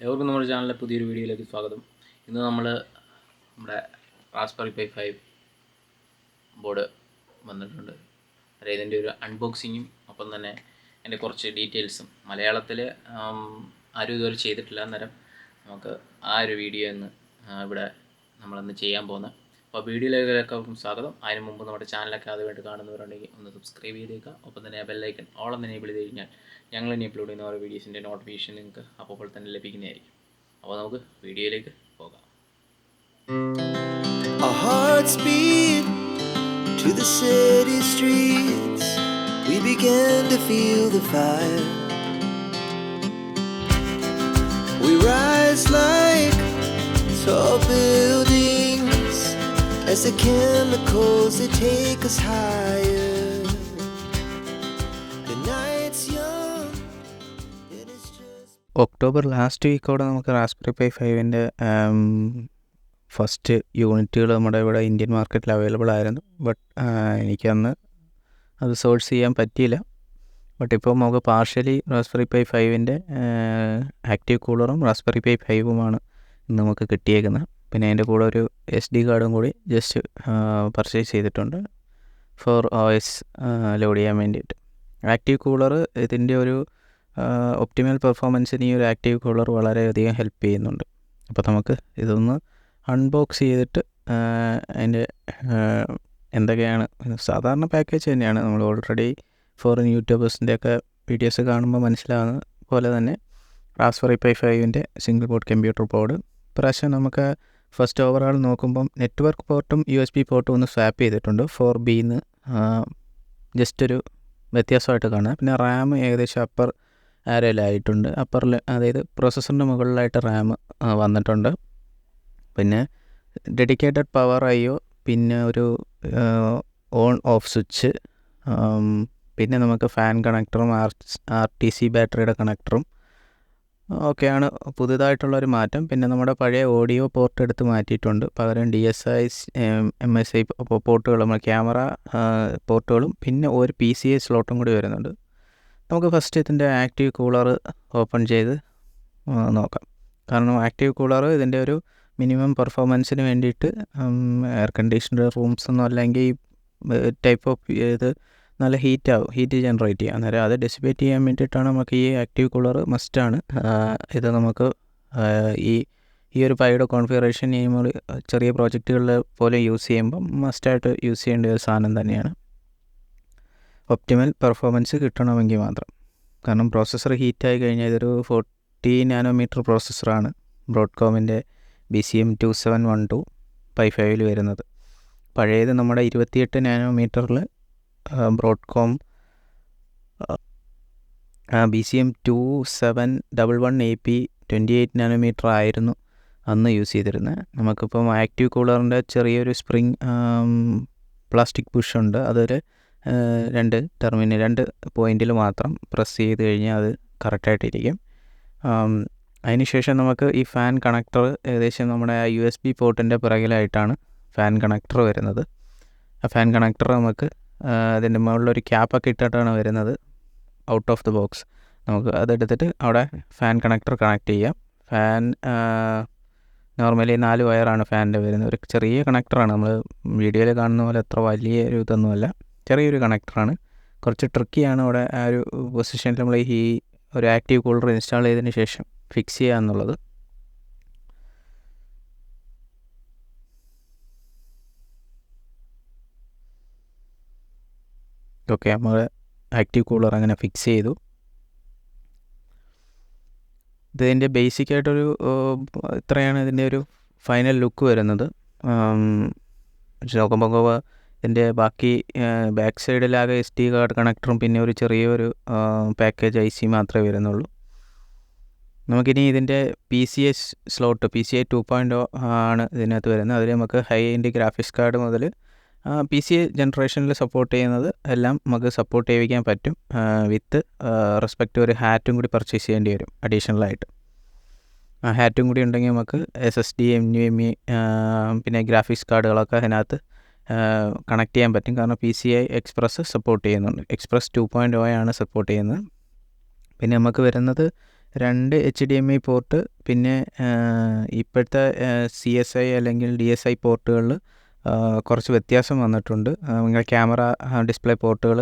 എവർക്കും നമ്മുടെ ചാനലിലെ പുതിയൊരു വീഡിയോയിലേക്ക് സ്വാഗതം. ഇന്ന് നമ്മൾ നമ്മുടെ റാസ്ബെറി പൈ 5 ബോർഡ് വന്നിട്ടുണ്ട്. അതായത് ഇതിൻ്റെ ഒരു അൺബോക്സിങ്ങും ഒപ്പം തന്നെ എൻ്റെ കുറച്ച് ഡീറ്റെയിൽസും മലയാളത്തിൽ ആരും ഇതുവരെ ചെയ്തിട്ടില്ല. അന്നേരം നമുക്ക് ആ ഒരു വീഡിയോ ഇന്ന് ഇവിടെ നമ്മളിന്ന് ചെയ്യാൻ പോകുന്നത്. അപ്പോൾ വീഡിയോയിലേക്ക് സ്വാഗതം. അതിന് മുമ്പ് നമ്മുടെ ചാനലൊക്കെ ആദ്യമായിട്ട് കാണുന്നവരുണ്ടെങ്കിൽ ഒന്ന് സബ്സ്ക്രൈബ് ചെയ്തേക്കുക. ഒപ്പം തന്നെ ആ ബെല്ലൈക്കൺ ഓൾ എന്ന് എനേബിൾ ചെയ്ത് കഴിഞ്ഞാൽ ഞങ്ങൾ ഇനി അപ്ലോഡ് ചെയ്യുന്ന ഓരോ വീഡിയോസിൻ്റെ നോട്ടിഫിക്കേഷൻ നിങ്ങൾക്ക് അപ്പോൾ തന്നെ ലഭിക്കുന്നതായിരിക്കും. അപ്പോൾ നമുക്ക് വീഡിയോയിലേക്ക് പോകാം. Our hearts beat to the city streets. We began to feel the fire. We rise like tall buildings as the chemicals they take us higher. The night's young. It is just October last വീക്കോടെ നമുക്ക് raspberry pi 5ൻ്റെ first യൂണിറ്റുകൾ നമ്മുടെ ഇവിടെ Indian മാർക്കറ്റിൽ available ആയിരുന്നു. But എനിക്കന്ന് അത് source ചെയ്യാൻ പറ്റിയില്ല. ബട്ട് ഇപ്പോൾ നമുക്ക് പാർഷ്യലി റാസ്ബെറി പൈ 5ൻ്റെ ആക്റ്റീവ് കൂളറും റാസ്ബെറി പൈ 5ഉമാണ് നമുക്ക് കിട്ടിയേക്കുന്നത്. പിന്നെ അതിൻ്റെ കൂടെ ഒരു SD കാർഡും കൂടി ജസ്റ്റ് പർച്ചേസ് ചെയ്തിട്ടുണ്ട് ഫോർ OS ലോഡ് ചെയ്യാൻ വേണ്ടിയിട്ട്. ആക്റ്റീവ് കൂളർ ഇതിൻ്റെ ഒരു ഒപ്റ്റിമൽ പെർഫോമൻസിന് ഈ ഒരു ആക്റ്റീവ് കൂളർ വളരെയധികം ഹെൽപ്പ് ചെയ്യുന്നുണ്ട്. അപ്പോൾ നമുക്ക് ഇതൊന്ന് അൺബോക്സ് ചെയ്തിട്ട് അതിൻ്റെ എന്തൊക്കെയാണ് സാധാരണ പാക്കേജ് തന്നെയാണ്. നമ്മൾ ഓൾറെഡി ഫോറിൻ യൂട്യൂബേഴ്സിൻ്റെ ഒക്കെ വീഡിയോസ് കാണുമ്പോൾ മനസ്സിലാകുന്ന പോലെ തന്നെ റാസ്ബെറി പൈ 5ൻ്റെ സിംഗിൾ ബോർഡ് കമ്പ്യൂട്ടർ ബോർഡ്. ഇപ്രാവശ്യം നമുക്ക് ഫസ്റ്റ് ഓവറാൾ നോക്കുമ്പം നെറ്റ്വർക്ക് പോർട്ടും USB പോർട്ടും ഒന്ന് സ്വാപ്പ് ചെയ്തിട്ടുണ്ട്. 4Bന്ന് ജസ്റ്റ് ഒരു വ്യത്യാസമായിട്ട് കാണുക. പിന്നെ റാം ഏകദേശം അപ്പർ ആരയിലായിട്ടുണ്ട്. അപ്പറിൽ അതായത് പ്രോസസ്സറിൻ്റെ മുകളിലായിട്ട് റാം വന്നിട്ടുണ്ട്. പിന്നെ ഡെഡിക്കേറ്റഡ് പവർ IO, പിന്നെ ഒരു ഓൺ ഓഫ് സ്വിച്ച്, പിന്നെ നമുക്ക് ഫാൻ കണക്ടറും RTC ബാറ്ററിയുടെ കണക്ടറും ഒക്കെയാണ് പുതുതായിട്ടുള്ളൊരു മാറ്റം. പിന്നെ നമ്മുടെ പഴയ ഓഡിയോ പോർട്ട് എടുത്ത് മാറ്റിയിട്ടുണ്ട്. പകരം DSI MSI പോർട്ടുകളും ക്യാമറ പോർട്ടുകളും പിന്നെ ഒരു PCI സ്ലോട്ടും കൂടി വരുന്നുണ്ട്. നമുക്ക് ഫസ്റ്റ് ഇതിൻ്റെ ആക്റ്റീവ് കൂളർ ഓപ്പൺ ചെയ്ത് നോക്കാം. കാരണം ആക്റ്റീവ് കൂളർ ഇതിൻ്റെ ഒരു മിനിമം പെർഫോമൻസിന് വേണ്ടിയിട്ട് എയർ കണ്ടീഷണർ റൂംസ് ഒന്നും അല്ലെങ്കിൽ ടൈപ്പ് ഓഫ് ഇത് നല്ല ഹീറ്റ് ജനറേറ്റ് ചെയ്യുക. അന്നേരം അത് ഡെസിപ്പേറ്റ് ചെയ്യാൻ വേണ്ടിയിട്ടാണ് നമുക്ക് ഈ ആക്റ്റീവ് കൂളർ മസ്റ്റാണ്. ഇത് നമുക്ക് ഈ ഒരു പൈയുടെ കോൺഫിഗറേഷൻ നമ്മൾ ചെറിയ പ്രോജക്റ്റുകളിൽ പോലെ യൂസ് ചെയ്യുമ്പം മസ്റ്റായിട്ട് യൂസ് ചെയ്യേണ്ട ഒരു സാധനം തന്നെയാണ്. ഒപ്റ്റിമൽ പെർഫോമൻസ് കിട്ടണമെങ്കിൽ മാത്രം. കാരണം പ്രോസസ്സർ ഹീറ്റായി കഴിഞ്ഞാൽ ഇതൊരു 40 നാനോമീറ്റർ പ്രോസസ്സറാണ്. ബ്രോഡ്കോമിൻ്റെ BCM2712 പൈ 5ൽ വരുന്നത്. പഴയത് നമ്മുടെ 28 നാനോമീറ്ററിൽ ബ്രോഡ്കോം BCM2711AP 28 നാനോമീറ്റർ ആയിരുന്നു അന്ന് യൂസ് ചെയ്തിരുന്നത്. നമുക്കിപ്പം ആക്റ്റീവ് കൂളറിൻ്റെ ചെറിയൊരു സ്പ്രിങ് പ്ലാസ്റ്റിക് പുഷുണ്ട്. അതൊരു രണ്ട് പോയിൻറ്റിൽ മാത്രം പ്രസ് ചെയ്ത് കഴിഞ്ഞാൽ അത് കറക്റ്റായിട്ടിരിക്കും. അതിനുശേഷം നമുക്ക് ഈ ഫാൻ കണക്ടർ ഏകദേശം നമ്മുടെ USB പോർട്ടിൻ്റെ പിറകിലായിട്ടാണ് ഫാൻ കണക്ടർ വരുന്നത്. ആ ഫാൻ കണക്ടർ നമുക്ക് അതിൻ്റെ മുകളിലൊരു ക്യാപ്പൊക്കെ ഇട്ടിട്ടാണ് വരുന്നത് ഔട്ട് ഓഫ് ദ ബോക്സ്. നമുക്ക് അതെടുത്തിട്ട് അവിടെ ഫാൻ കണക്ടർ കണക്ട് ചെയ്യാം. ഫാൻ നോർമലി 4 വയറാണ് ഫാനിൻ്റെ വരുന്നത്. ഒരു ചെറിയ കണക്ടറാണ്. നമ്മൾ വീഡിയോയിൽ കാണുന്ന പോലെ അത്ര വലിയ ഒരു ഇതൊന്നുമല്ല, ചെറിയൊരു കണക്ടറാണ്. കുറച്ച് ട്രിക്കിയാണ് അവിടെ ആ ഒരു പൊസിഷനിൽ നമ്മൾ ഈ ഒരു ആക്റ്റീവ് കൂളർ ഇൻസ്റ്റാൾ ചെയ്തതിന് ശേഷം ഫിക്സ് ചെയ്യുക എന്നുള്ളത്. ഓക്കെ, നമ്മൾ ആക്റ്റീവ് കൂളർ അങ്ങനെ ഫിക്സ് ചെയ്തു. ഇതിൻ്റെ ബേസിക്കായിട്ടൊരു ഇത്രയാണ് ഇതിൻ്റെ ഒരു ഫൈനൽ ലുക്ക് വരുന്നത്. നോക്കുമ്പോൾ ഇതിൻ്റെ ബാക്കി ബാക്ക് സൈഡിലാകെ SD കാർഡ് കണക്ടറും പിന്നെ ഒരു ചെറിയൊരു പാക്കേജ് IC മാത്രമേ വരുന്നുള്ളൂ. നമുക്കിനി ഇതിൻ്റെ PCI സ്ലോട്ട് PCI 2.0 ആണ് ഇതിനകത്ത് വരുന്നത്. അതിൽ നമുക്ക് ഹൈ എൻഡ് ഗ്രാഫിക്സ് കാർഡ് മുതൽ PCI ജനറേഷനിൽ സപ്പോർട്ട് ചെയ്യുന്നത് എല്ലാം നമുക്ക് സപ്പോർട്ട് ചെയ്യിക്കാൻ പറ്റും. വിത്ത് റെസ്പെക്റ്റ് ഒരു ഹാറ്റും കൂടി പർച്ചേസ് ചെയ്യേണ്ടി വരും അഡീഷണലായിട്ട്. ആ ഹാറ്റും കൂടി ഉണ്ടെങ്കിൽ നമുക്ക് SSD NVMe പിന്നെ ഗ്രാഫിക്സ് കാർഡുകളൊക്കെ അതിനകത്ത് കണക്ട് ചെയ്യാൻ പറ്റും. കാരണം PCI എക്സ്പ്രസ് സപ്പോർട്ട് ചെയ്യുന്നുണ്ട്. എക്സ്പ്രസ് 2.0 ആണ് സപ്പോർട്ട് ചെയ്യുന്നത്. പിന്നെ നമുക്ക് വരുന്നത് 2 HDMI പോർട്ട്, പിന്നെ ഇപ്പോഴത്തെ CSI അല്ലെങ്കിൽ DSI പോർട്ടുകളിൽ കുറച്ച് വ്യത്യാസം വന്നിട്ടുണ്ട്. നിങ്ങൾ ക്യാമറ ഡിസ്പ്ലേ പോർട്ടുകൾ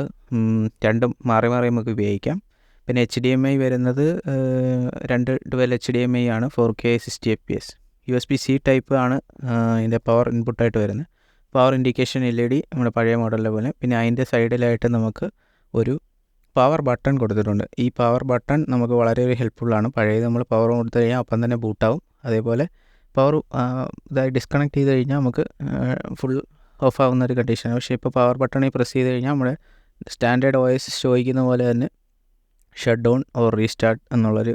രണ്ടും മാറി മാറി നമുക്ക് ഉപയോഗിക്കാം. പിന്നെ HDMI വരുന്നത് 2 ഡുവൽ HDMI ആണ്, 4K 60 FPS. USB-C ടൈപ്പ് ആണ് ഇതിൻ്റെ പവർ ഇൻപുട്ടായിട്ട് വരുന്നത്. പവർ ഇൻഡിക്കേഷൻ LED നമ്മുടെ പഴയ മോഡലിലെ പോലെ. പിന്നെ അതിൻ്റെ സൈഡിലായിട്ട് നമുക്ക് ഒരു പവർ ബട്ടൺ കൊടുത്തിട്ടുണ്ട്. ഈ പവർ ബട്ടൺ നമുക്ക് വളരെ ഹെൽപ്ഫുള്ളാണ്. പഴയത് നമ്മൾ പവർ കൊടുത്തു കഴിഞ്ഞാൽ അപ്പം തന്നെ ബൂട്ടാവും. അതേപോലെ പവർ ഇതായി ഡിസ്കണക്ട് ചെയ്ത് കഴിഞ്ഞാൽ നമുക്ക് ഫുൾ ഓഫ് ആവുന്ന ഒരു കണ്ടീഷനാണ്. പക്ഷേ ഇപ്പോൾ പവർ ബട്ടണിൽ പ്രസ് ചെയ്ത് കഴിഞ്ഞാൽ നമ്മുടെ സ്റ്റാൻഡേർഡ് OS ചോദിക്കുന്ന പോലെ തന്നെ ഷട്ട് ഡൗൺ ഓർ റീസ്റ്റാർട്ട് എന്നുള്ളൊരു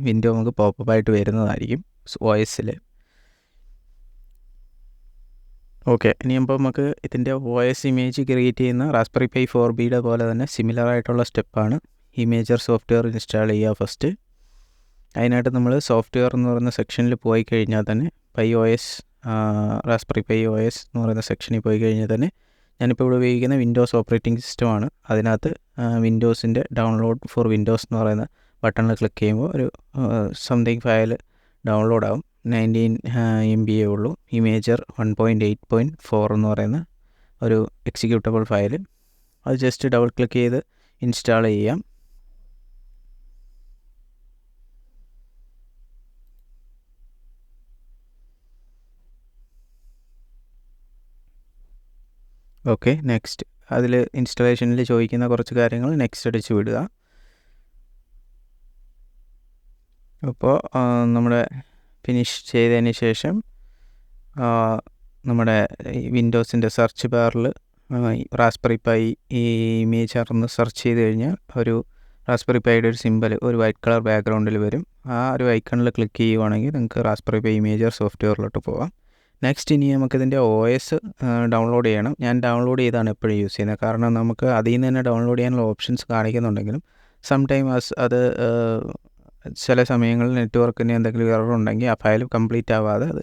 വിൻഡോ നമുക്ക് പോപ്പപ്പ് ആയിട്ട് വരുന്നതായിരിക്കും OSൽ. ഓക്കെ, ഇനിയിപ്പോൾ നമുക്ക് ഇതിൻ്റെ OS ഇമേജ് ക്രിയേറ്റ് ചെയ്യുന്ന റാസ്ബെറി പൈ 4Bയുടെ പോലെ തന്നെ സിമിലർ ആയിട്ടുള്ള സ്റ്റെപ്പാണ്. ഇമേജർ സോഫ്റ്റ്വെയർ ഇൻസ്റ്റാൾ ചെയ്യുക ഫസ്റ്റ്. അതിനായിട്ട് നമ്മൾ സോഫ്റ്റ്വെയർ എന്ന് പറയുന്ന സെക്ഷനിൽ പോയി കഴിഞ്ഞാൽ തന്നെ PyOS റാസ്ബെറി പൈ OS എന്ന് പറയുന്ന സെക്ഷനിൽ പോയി കഴിഞ്ഞാൽ തന്നെ ഞാനിപ്പോൾ ഇവിടെ ഉപയോഗിക്കുന്ന വിൻഡോസ് ഓപ്പറേറ്റിംഗ് സിസ്റ്റമാണ്. അതിനകത്ത് വിൻഡോസിൻ്റെ ഡൗൺലോഡ് ഫോർ വിൻഡോസ് എന്ന് പറയുന്ന ബട്ടണിൽ ക്ലിക്ക് ചെയ്യുമ്പോൾ ഒരു സംതിങ് ഫയൽ ഡൗൺലോഡ് ആവും. 19 MB ഉള്ളൂ. ഇമേജർ 1.8.4 എന്ന് പറയുന്ന ഒരു എക്സിക്യൂട്ടബിൾ ഫയൽ. അത് ജസ്റ്റ് ഡബിൾ ക്ലിക്ക് ചെയ്ത് ഇൻസ്റ്റാൾ ചെയ്യാം. Okay, next. അതിൽ ഇൻസ്റ്റാളേഷനിൽ ചോദിക്കുന്ന കുറച്ച് കാര്യങ്ങൾ നെക്സ്റ്റ് അടിച്ച് വിടുക. അപ്പോൾ നമ്മുടെ ഫിനിഷ് ചെയ്തതിന് ശേഷം നമ്മുടെ വിൻഡോസിൻ്റെ സെർച്ച് ബാറിൽ റാസ്ബെറി പൈ ഈ ഇമേജർ ഒന്ന് സെർച്ച് ചെയ്ത് കഴിഞ്ഞാൽ ഒരു റാസ്ബെറി പൈയുടെ ഒരു സിമ്പൽ ഒരു വൈറ്റ് കളർ ബാക്ക്ഗ്രൗണ്ടിൽ വരും. ആ ഒരു ഐക്കണിൽ ക്ലിക്ക് ചെയ്യുവാണെങ്കിൽ നിങ്ങൾക്ക് റാസ്ബെറി പൈ ഇമേജർ സോഫ്റ്റ്വെയറിലോട്ട് പോകാം. നെക്സ്റ്റ് ഇനി നമുക്കിതിൻ്റെ OS ഡൗൺലോഡ് ചെയ്യണം. ഞാൻ ഡൗൺലോഡ് ചെയ്താണ് എപ്പോഴും യൂസ് ചെയ്യുന്നത്. കാരണം നമുക്ക് അതിൽ നിന്ന് തന്നെ ഡൗൺലോഡ് ചെയ്യാനുള്ള ഓപ്ഷൻസ് കാണിക്കുന്നുണ്ടെങ്കിലും സംടൈം അത് ചില സമയങ്ങളിൽ നെറ്റ്വർക്കിന് എന്തെങ്കിലും എറർ ഉണ്ടെങ്കിൽ ആ ഫയൽ കംപ്ലീറ്റ് ആവാതെ അത്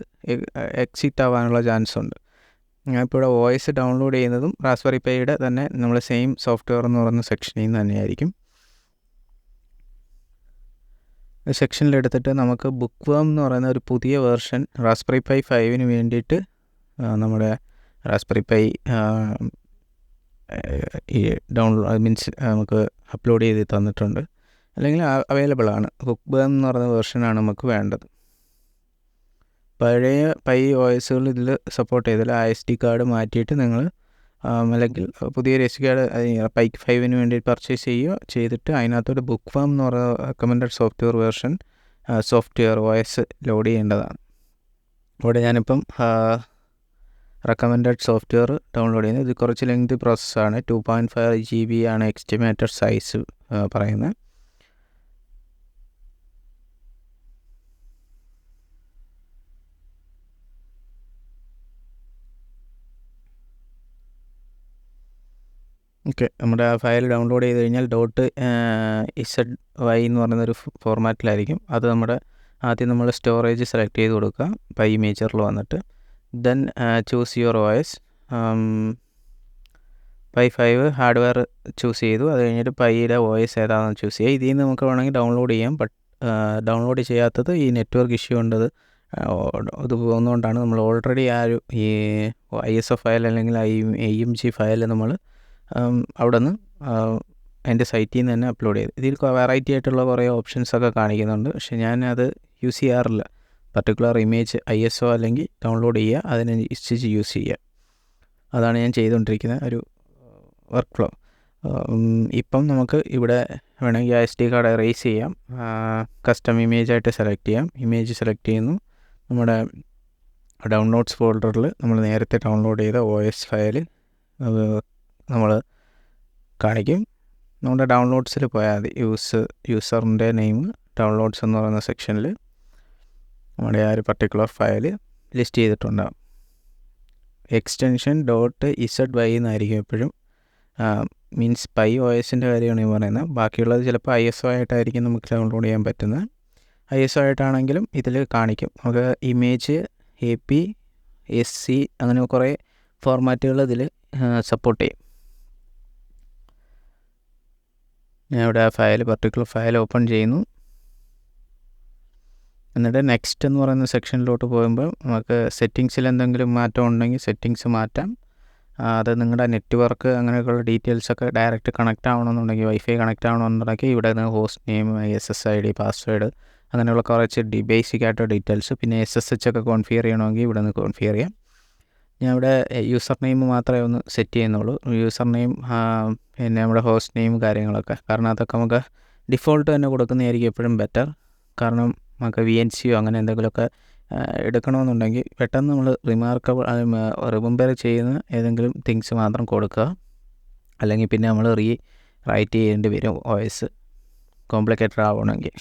എക്സിറ്റ് ആവാനുള്ള ചാൻസ് ഉണ്ട്. ഞാനിപ്പോൾ ഇവിടെ OS ഡൗൺലോഡ് ചെയ്യുന്നതും റാസ്ബെറി പൈയുടെ തന്നെ നമ്മൾ സെയിം സോഫ്റ്റ്വെയർ എന്ന് പറയുന്ന സെക്ഷനിൽ നിന്ന് തന്നെയായിരിക്കും. സെക്ഷനിലെടുത്തിട്ട് നമുക്ക് ബുക്ക് വേം എന്ന് പറയുന്ന ഒരു പുതിയ വേർഷൻ റാസ്ബെറി പൈ 5 വേണ്ടിയിട്ട് നമ്മുടെ റാസ്ബെറി പൈ ഈ ഡൗൺലോഡ് മീൻസ് നമുക്ക് അപ്ലോഡ് ചെയ്ത് തന്നിട്ടുണ്ട്, അല്ലെങ്കിൽ അവൈലബിൾ ആണ്. ബുക്ക് വേം എന്ന് പറയുന്ന വേർഷനാണ് നമുക്ക് വേണ്ടത്. പഴയ പൈ OSകൾ ഇതിൽ സപ്പോർട്ട് ചെയ്തില്ല. ആ SD കാർഡ് മാറ്റിയിട്ട് നിങ്ങൾ അല്ലെങ്കിൽ പുതിയൊരു SD കാർഡ് പൈ 5 വേണ്ടി പർച്ചേസ് ചെയ്തിട്ട് അതിനകത്തൊരു ബുക്ക് വേം എന്ന് പറയുന്ന recommended software version software OS load ചെയ്യേണ്ടതാണ്. ഇവിടെ ഞാനിപ്പം റെക്കമെൻഡഡ് സോഫ്റ്റ്വെയർ ഡൗൺലോഡ് ചെയ്യുന്നത്. ഇത് കുറച്ച് ലെങ്ത് പ്രോസസ്സാണ്. 2.5 GB ആണ് എസ്റ്റിമേറ്റഡ് സൈസ് പറയുന്നത്. ഓക്കെ, നമ്മുടെ ആ ഫയൽ ഡൗൺലോഡ് ചെയ്ത് കഴിഞ്ഞാൽ .ZY എന്ന് പറയുന്നൊരു ഫോർമാറ്റിലായിരിക്കും. അത് നമ്മുടെ ആദ്യം നമ്മൾ സ്റ്റോറേജ് സെലക്ട് ചെയ്ത് കൊടുക്കുക പൈ ഇമേജറിൽ വന്നിട്ട്. Then choose your OS. Pi 5 hardware choose ചെയ്തു. അത് കഴിഞ്ഞിട്ട് പൈയുടെ OS ഏതാണെന്ന് ചൂസ് ചെയ്യുക. ഇതിൽ നിന്ന് നമുക്ക് വേണമെങ്കിൽ ഡൗൺലോഡ് ചെയ്യാം. ബട്ട് ഡൗൺലോഡ് ചെയ്യാത്തത് ഈ നെറ്റ്വർക്ക് ഇഷ്യൂ ഉണ്ടത് ഇത് പോകുന്നതുകൊണ്ടാണ്. നമ്മൾ ഓൾറെഡി ആ ഒരു ഈ ISO ഫയൽ അല്ലെങ്കിൽ IMG ഫയൽ നമ്മൾ അവിടെ നിന്ന് എൻ്റെ സൈറ്റിൽ നിന്ന് തന്നെ അപ്ലോഡ് ചെയ്ത്. ഇതിൽ വെറൈറ്റി ആയിട്ടുള്ള കുറേ ഓപ്ഷൻസൊക്കെ കാണിക്കുന്നുണ്ട്. പക്ഷേ ഞാനത് യൂസ് ചെയ്യാറില്ല. പർട്ടിക്കുലർ ഇമേജ് ISO അല്ലെങ്കിൽ ഡൗൺലോഡ് ചെയ്യുക, അതിനനുസരിച്ച് യൂസ് ചെയ്യുക. അതാണ് ഞാൻ ചെയ്തുകൊണ്ടിരിക്കുന്ന ഒരു വർക്ക് ഫ്ലോ. ഇപ്പം നമുക്ക് ഇവിടെ വേണമെങ്കിൽ SD കാർഡ് എറേസ് ചെയ്യാം. കസ്റ്റം ഇമേജായിട്ട് സെലക്ട് ചെയ്യാം. ഇമേജ് സെലക്ട് ചെയ്യുന്നു. നമ്മുടെ ഡൗൺലോഡ്സ് ഫോൾഡറിൽ നമ്മൾ നേരത്തെ ഡൗൺലോഡ് ചെയ്ത OS ഫയൽ നമ്മൾ കാണിക്കും. നമ്മുടെ ഡൗൺലോഡ്സിൽ പോയാൽ മതി. യൂസറിൻ്റെ നെയിം ഡൗൺലോഡ്സ് എന്ന് പറയുന്ന സെക്ഷനിൽ നമ്മുടെ ആ ഒരു പർട്ടിക്കുലർ ഫയൽ ലിസ്റ്റ് ചെയ്തിട്ടുണ്ടാകും. എക്സ്റ്റൻഷൻ .ZY എന്നായിരിക്കും എപ്പോഴും. മീൻസ് പൈ OSൻ്റെ കാര്യമാണ് ഈ പറയുന്നത്. ബാക്കിയുള്ളത് ചിലപ്പോൾ ISO ആയിട്ടായിരിക്കും നമുക്ക് ഡൗൺലോഡ് ചെയ്യാൻ പറ്റുന്നത്. ISO ആയിട്ടാണെങ്കിലും ഇതിൽ കാണിക്കും. നമുക്ക് ഇമേജ് AP SC അങ്ങനെ കുറേ ഫോർമാറ്റുകൾ ഇതിൽ സപ്പോർട്ട് ചെയ്യും. ഞാൻ ഇവിടെ ആ ഫയൽ പർട്ടിക്കുലർ ഫയൽ ഓപ്പൺ ചെയ്യുന്നു. എന്നിട്ട് നെക്സ്റ്റ് എന്ന് പറയുന്ന സെക്ഷനിലോട്ട് പോകുമ്പോൾ നമുക്ക് സെറ്റിങ്സിൽ എന്തെങ്കിലും മാറ്റം ഉണ്ടെങ്കിൽ സെറ്റിങ്സ് മാറ്റാം. അത് നിങ്ങളുടെ നെറ്റ്വർക്ക് അങ്ങനെയൊക്കെയുള്ള ഡീറ്റെയിൽസൊക്കെ ഡയറക്റ്റ് കണക്റ്റ് ആവണമെന്നുണ്ടെങ്കിൽ വൈഫൈ കണക്റ്റ് ആവണമെന്നുണ്ടെങ്കിൽ ഇവിടെ നിന്ന് ഹോസ്റ്റ് നെയിം, SSID, പാസ്വേഡ് അങ്ങനെയുള്ള കുറച്ച് ബേസിക് ആയിട്ട് ഡീറ്റെയിൽസ്, പിന്നെ SSH ഒക്കെ കോൺഫിഗർ ചെയ്യണമെങ്കിൽ ഇവിടെ നിന്ന് കോൺഫിഗർ ചെയ്യാം. ഞാൻ ഇവിടെ യൂസർ നെയിം മാത്രമേ ഒന്ന് സെറ്റ് ചെയ്യുന്നുള്ളൂ. യൂസർ നെയിം പിന്നെ നമ്മുടെ ഹോസ്റ്റ് നെയിം കാര്യങ്ങളൊക്കെ, കാരണം അതൊക്കെ നമുക്ക് ഡിഫോൾട്ട് തന്നെ കൊടുക്കുന്നതായിരിക്കും എപ്പോഴും ബെറ്റർ. കാരണം നമുക്ക് VNCയോ അങ്ങനെ എന്തെങ്കിലുമൊക്കെ എടുക്കണമെന്നുണ്ടെങ്കിൽ പെട്ടെന്ന് നമ്മൾ റിമെമ്പർ ചെയ്യുന്ന ഏതെങ്കിലും തിങ്സ് മാത്രം കൊടുക്കുക. അല്ലെങ്കിൽ പിന്നെ നമ്മൾ റൈറ്റ് ചെയ്യേണ്ടി വരും OS കോംപ്ലിക്കേറ്റഡ് ആവണമെങ്കിൽ.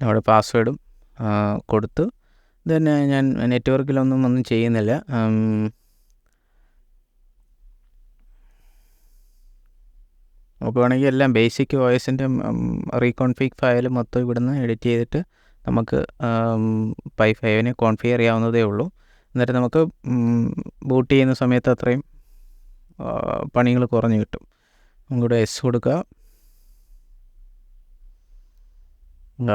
നമ്മുടെ പാസ്വേഡും കൊടുത്തു. തന്നെ ഞാൻ നെറ്റ്വർക്കിലൊന്നും ചെയ്യുന്നില്ല. നമുക്ക് വേണമെങ്കിൽ എല്ലാം ബേസിക് OSൻ്റെ റീകോൺഫിഗ് ഫയൽ മൊത്തം ഇവിടുന്ന് എഡിറ്റ് ചെയ്തിട്ട് നമുക്ക് Pi 5 കോൺഫിഗർ ചെയ്യാവുന്നതേ ഉള്ളൂ. എന്നിട്ട് നമുക്ക് ബൂട്ട് ചെയ്യുന്ന സമയത്ത് അത്രയും പണികൾ കുറഞ്ഞ് കിട്ടും. നമുക്കിവിടെ S കൊടുക്കുക.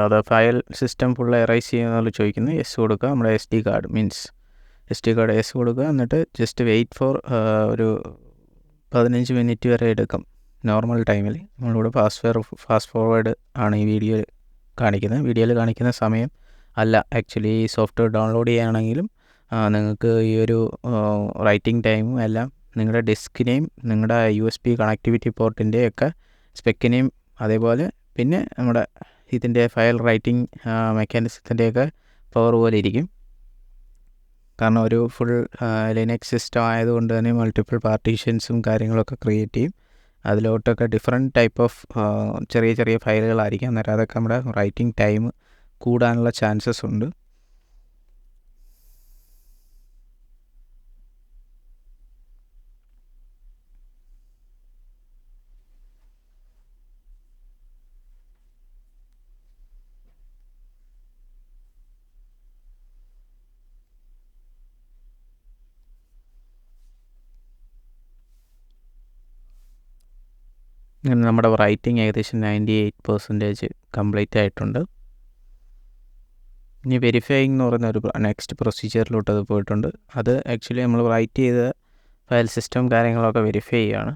അത് ഫയൽ സിസ്റ്റം ഫുൾ എറൈസ് ചെയ്യുന്നതിൽ ചോദിക്കുന്നത് S കൊടുക്കുക. നമ്മുടെ SD കാർഡ് S കൊടുക്കുക. എന്നിട്ട് ജസ്റ്റ് വെയിറ്റ് ഫോർ ഒരു 15 മിനിറ്റ് വരെ എടുക്കും നോർമൽ ടൈമിൽ. നമ്മളിവിടെ ഫാസ്റ്റ് ഫോർവേഡ് ആണ് ഈ വീഡിയോയിൽ കാണിക്കുന്ന സമയം അല്ല. ആക്ച്വലി ഈ സോഫ്റ്റ്വെയർ ഡൗൺലോഡ് ചെയ്യുകയാണെങ്കിലും നിങ്ങൾക്ക് ഈ ഒരു റൈറ്റിംഗ് ടൈമും എല്ലാം നിങ്ങളുടെ ഡിസ്കിനെയും നിങ്ങളുടെ USB കണക്ടിവിറ്റി പോർട്ടിൻ്റെയൊക്കെ സ്പെക്കിനെയും അതേപോലെ പിന്നെ നമ്മുടെ ഇതിൻ്റെ ഫയൽ റൈറ്റിംഗ് മെക്കാനിസത്തിൻ്റെയൊക്കെ പവർ പോലെ ഇരിക്കും. കാരണം ഒരു ഫുൾ ലിനക്സ് സിസ്റ്റം ആയതുകൊണ്ട് തന്നെ മൾട്ടിപ്പിൾ പാർട്ടീഷൻസും കാര്യങ്ങളൊക്കെ ക്രിയേറ്റ് ചെയ്യും. അതിലോട്ടൊക്കെ ഡിഫറെൻറ്റ് ടൈപ്പ് ഓഫ് ചെറിയ ഫയലുകളായിരിക്കും. അന്നേരം അതൊക്കെ നമ്മുടെ റൈറ്റിംഗ് ടൈം കൂടാനുള്ള ചാൻസസ് ഉണ്ട്. നമ്മുടെ റൈറ്റിംഗ് ഏകദേശം 98% കംപ്ലീറ്റ് ആയിട്ടുണ്ട്. ഇനി വെരിഫൈയിങ് എന്ന് പറയുന്ന ഒരു നെക്സ്റ്റ് പ്രൊസീജിയറിലോട്ട് അത് പോയിട്ടുണ്ട്. അത് ആക്ച്വലി നമ്മൾ റൈറ്റ് ചെയ്ത ഫയൽ സിസ്റ്റം കാര്യങ്ങളൊക്കെ വെരിഫൈ ചെയ്യുകയാണ്.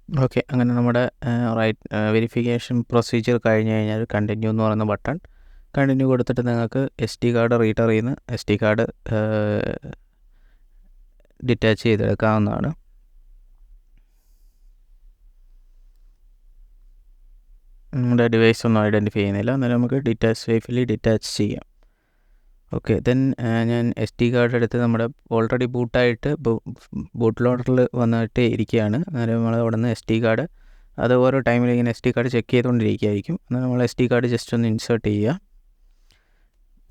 ഓക്കെ, അങ്ങനെ നമ്മുടെ വെരിഫിക്കേഷൻ പ്രൊസീജിയർ കഴിഞ്ഞ് കഴിഞ്ഞാൽ കണ്ടിന്യൂ എന്ന് പറയുന്ന ബട്ടൺ കണ്ടിന്യൂ കൊടുത്തിട്ട് നിങ്ങൾക്ക് SD കാർഡ് റീഡർ ചെയ്യുന്ന SD കാർഡ് ഡിറ്റാച്ച് ചെയ്തെടുക്കാവുന്നതാണ്. നമ്മുടെ ഡിവൈസ് ഒന്നും ഐഡൻറ്റിഫൈ ചെയ്യുന്നില്ല, അന്നേരം നമുക്ക് സേഫ്ലി ഡിറ്റാച്ച് ചെയ്യാം. ഓക്കെ, ദെൻ ഞാൻ SD കാർഡ് എടുത്ത് നമ്മുടെ ഓൾറെഡി ബൂട്ടായിട്ട് ബൂട്ട് ലോഡറിൽ വന്നിട്ട് ഇരിക്കുകയാണ്. അന്നേരം നമ്മൾ അവിടെ നിന്ന് SD കാർഡ് അത് ഓരോ ടൈമിൽ ഇങ്ങനെ SD കാർഡ് ചെക്ക് ചെയ്തുകൊണ്ടിരിക്കുകയായിരിക്കും. എന്നാൽ നമ്മൾ SD കാർഡ് ജസ്റ്റ് ഒന്ന് ഇൻസേർട്ട് ചെയ്യുക.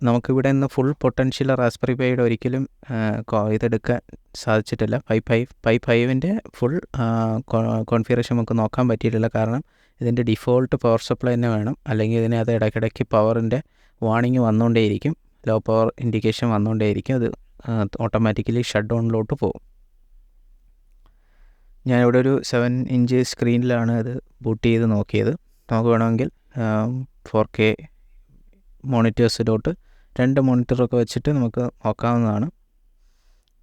നമുക്കിവിടെ നിന്ന് ഫുൾ പൊട്ടൻഷ്യൽ റാസ്ബെറി പൈയുടെ ഒരിക്കലും ഇതെടുക്കാൻ സാധിച്ചിട്ടില്ല. Pi 5 ഫുൾ കോൺഫിഗറേഷൻ നമുക്ക് നോക്കാൻ പറ്റിയിട്ടില്ല. കാരണം ഇതിൻ്റെ ഡിഫോൾട്ട് പവർ സപ്ലൈ തന്നെ വേണം, അല്ലെങ്കിൽ ഇതിന് അത് ഇടയ്ക്കിടയ്ക്ക് പവറിൻ്റെ വാർണിംഗ് വന്നുകൊണ്ടേയിരിക്കും, ലോ പവർ ഇൻഡിക്കേഷൻ വന്നുകൊണ്ടേയിരിക്കും. അത് ഓട്ടോമാറ്റിക്കലി ഷട്ട് ഡൗണിലോട്ട് പോകും. ഞാനിവിടെ ഒരു 7 ഇഞ്ച് സ്ക്രീനിലാണ് ഇത് ബൂട്ട് ചെയ്ത് നോക്കിയത്. നമുക്ക് വേണമെങ്കിൽ 4K മോണിറ്റേഴ്സിലോട്ട് 2 മോണിറ്ററൊക്കെ വെച്ചിട്ട് നമുക്ക് നോക്കാവുന്നതാണ്.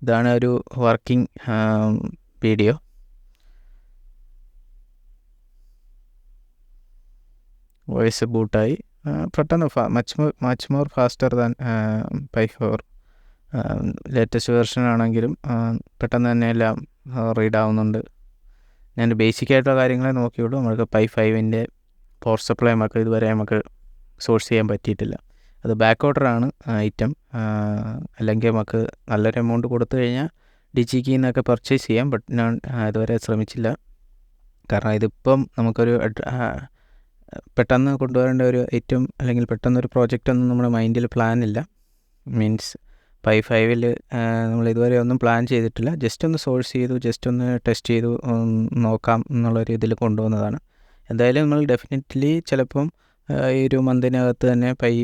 ഇതാണ് ഒരു വർക്കിംഗ് വീഡിയോ. വോയിസ് ബൂട്ടായി പെട്ടെന്ന് much more faster than Pi 4. Latest version ആണെങ്കിലും പെട്ടെന്ന് തന്നെ എല്ലാം റീഡ് ആവുന്നുണ്ട്. ഞാൻ ബേസിക് ആയിട്ടുള്ള കാര്യങ്ങളെ നോക്കിയുള്ളൂ. നമുക്ക് Pi 5 പവർ സപ്ലൈ നമുക്ക് ഇതുവരെ നമുക്ക് സോഴ്സ് ചെയ്യാൻ പറ്റിയിട്ടില്ല. അത് ബാക്ക് ഓർഡറാണ് ഐറ്റം. അല്ലെങ്കിൽ നമുക്ക് നല്ലൊരു എമൗണ്ട് കൊടുത്തു കഴിഞ്ഞാൽ ഡിജിക്കിൽ നിന്നൊക്കെ പർച്ചേസ് ചെയ്യാം. ബട്ട് ഞാൻ ഇതുവരെ ശ്രമിച്ചില്ല. കാരണം ഇതിപ്പം നമുക്കൊരു പെട്ടെന്ന് കൊണ്ടുവരേണ്ട ഒരു ഐറ്റം അല്ലെങ്കിൽ പെട്ടെന്നൊരു പ്രോജക്റ്റൊന്നും നമ്മുടെ മൈൻഡിൽ പ്ലാനില്ല. മീൻസ് പൈ 5-ൽ നമ്മൾ ഇതുവരെ ഒന്നും പ്ലാൻ ചെയ്തിട്ടില്ല. ജസ്റ്റ് ഒന്ന് സോഴ്സ് ചെയ്തു, ജസ്റ്റ് ഒന്ന് ടെസ്റ്റ് ചെയ്തു നോക്കാം എന്നുള്ളൊരു ഇതിൽ കൊണ്ടുവന്നതാണ്. എന്തായാലും നമ്മൾ ഡെഫിനറ്റ്ലി ചിലപ്പം ഈ ഒരു മന്തിനകത്ത് തന്നെ പൈ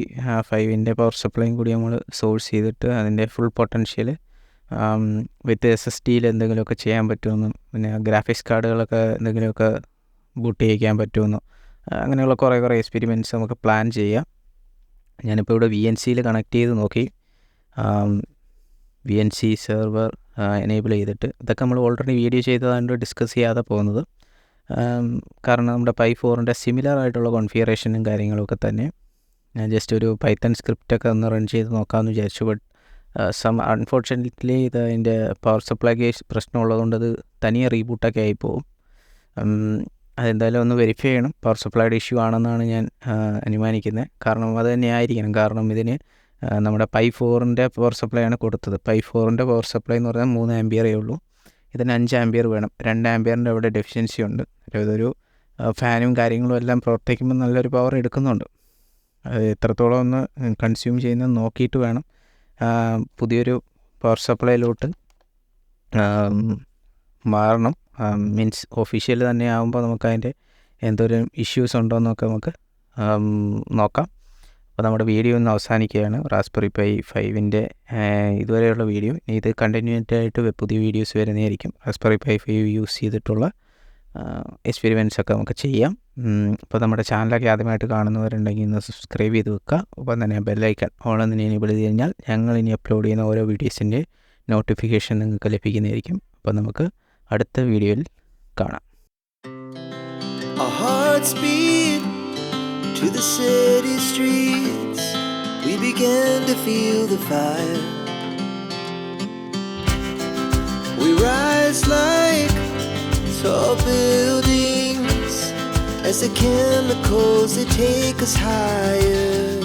5-ൻ്റെ പവർ സപ്ലൈയും കൂടി നമ്മൾ സോഴ്സ് ചെയ്തിട്ട് അതിൻ്റെ ഫുൾ പൊട്ടൻഷ്യൽ വിത്ത് SSDയിൽ എന്തെങ്കിലുമൊക്കെ ചെയ്യാൻ പറ്റുമെന്ന്, പിന്നെ ഗ്രാഫിക്സ് കാർഡുകളൊക്കെ എന്തെങ്കിലുമൊക്കെ ബൂട്ട് ചെയ്യിക്കാൻ പറ്റുമെന്നോ, അങ്ങനെയുള്ള കുറേ എക്സ്പെരിമെൻറ്റ്സ് നമുക്ക് പ്ലാൻ ചെയ്യാം. ഞാനിപ്പോൾ ഇവിടെ VNCയിൽ കണക്ട് ചെയ്ത് നോക്കി. VNC സെർവർ എനേബിൾ ചെയ്തിട്ട് ഇതൊക്കെ നമ്മൾ ഓൾറെഡി വീഡിയോ ചെയ്തതാണ്ട് ഡിസ്കസ് ചെയ്യാതെ പോകുന്നത്. കാരണം നമ്മുടെ പൈ 4ൻ്റെ സിമിലർ ആയിട്ടുള്ള കോൺഫിഗറേഷനും കാര്യങ്ങളൊക്കെ തന്നെ ഞാൻ ജസ്റ്റ് ഒരു പൈത്തൺ സ്ക്രിപ്റ്റൊക്കെ ഒന്ന് റൺ ചെയ്ത് നോക്കാമെന്ന് വിചാരിച്ചു. ബട്ട് അൺഫോർച്ചുനേറ്റ്ലി ഇത് അതിൻ്റെ പവർ സപ്ലൈക്ക് പ്രശ്നമുള്ളതുകൊണ്ട് അത് തനിയെ റീബൂട്ടൊക്കെ ആയിപ്പോവും. അതെന്തായാലും ഒന്ന് വെരിഫൈ ചെയ്യണം. പവർ സപ്ലൈയുടെ ഇഷ്യൂ ആണെന്നാണ് ഞാൻ അനുമാനിക്കുന്നത്. കാരണം അത് തന്നെ ആയിരിക്കണം. കാരണം ഇതിന് നമ്മുടെ പൈ 4ൻ്റെ പവർ സപ്ലൈ ആണ് കൊടുത്തത്. പൈ 4ൻ്റെ പവർ സപ്ലൈ എന്ന് പറഞ്ഞാൽ 3 ആംപിയറേ ഉള്ളൂ. ഇതിന് 5 ആംപിയർ വേണം. 2 ആംപിയറിൻ്റെ അവിടെ ഡെഫിഷ്യൻസി ഉണ്ട്. ഇതൊരു ഫാനും കാര്യങ്ങളും എല്ലാം പ്രവർത്തിക്കുമ്പോൾ നല്ലൊരു പവർ എടുക്കുന്നുണ്ട്. അത് എത്രത്തോളം ഒന്ന് കൺസ്യൂം ചെയ്യുന്നത് നോക്കിയിട്ട് വേണം പുതിയൊരു പവർ സപ്ലൈയിലോട്ട് മാറണം. മീൻസ് ഒഫീഷ്യൽ തന്നെ ആകുമ്പോൾ നമുക്കതിൻ്റെ എന്തൊരു ഇഷ്യൂസ് ഉണ്ടോ എന്നൊക്കെ നമുക്ക് നോക്കാം. അപ്പോൾ നമ്മുടെ വീഡിയോ ഒന്ന് അവസാനിക്കുകയാണ്. റാസ്ബെറി പൈ 5ൻ്റെ ഇതുവരെയുള്ള വീഡിയോ. ഇത് കണ്ടിന്യൂറ്റി ആയിട്ട് പുതിയ വീഡിയോസ് വരുന്നതായിരിക്കും. റാസ്ബെറി പൈ 5 യൂസ് ചെയ്തിട്ടുള്ള എക്സ്പെരിമെൻറ്റ്സൊക്കെ നമുക്ക് ചെയ്യാം. അപ്പോൾ നമ്മുടെ ചാനലൊക്കെ ആദ്യമായിട്ട് കാണുന്നവരുണ്ടെങ്കിൽ ഇന്ന് സബ്സ്ക്രൈബ് ചെയ്ത് വെക്കുക. ഒപ്പം തന്നെ ബെല്ലൈക്കൺ ഓളെന്ന് എനേബിൾ ചെയ്ത് കഴിഞ്ഞാൽ ഞങ്ങൾ ഇനി അപ്ലോഡ് ചെയ്യുന്ന ഓരോ വീഡിയോസിൻ്റെ നോട്ടിഫിക്കേഷൻ നിങ്ങൾക്ക് ലഭിക്കുന്നതായിരിക്കും. അപ്പോൾ നമുക്ക് അടുത്ത വീഡിയോയിൽ കാണാം. Our hearts beat to the city streets. We began to feel the fire. We rise like tall buildings as the chemicals they take us higher.